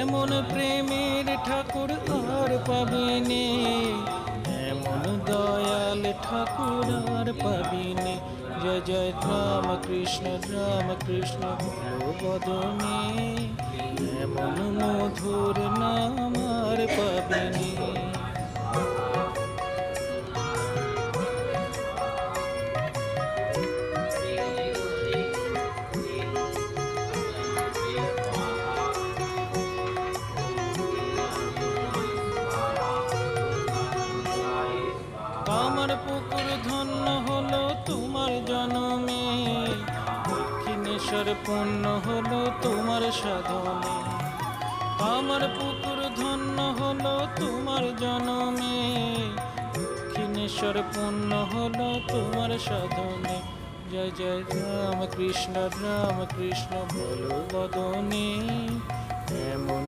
এমন প্রেমের ঠাকুর আর পাবিনে, এমন দয়াল ঠাকুর আর পাবিনে। জয় জয় রাম কৃষ্ণ বলো বদনে, এমন মধুর নাম আর পাবিনে। আমার পুকুর ধন্য হলো তোমার জনমে, দক্ষিণেশ্বর পূর্ণ হলো তোমার সাধনে। আমার পুকুর ধন্য হলো তোমার জনমে, দক্ষিণেশ্বর পূর্ণ হলো তোমার সাধনে। জয় জয় রাম কৃষ্ণ বলো বদনে, এমন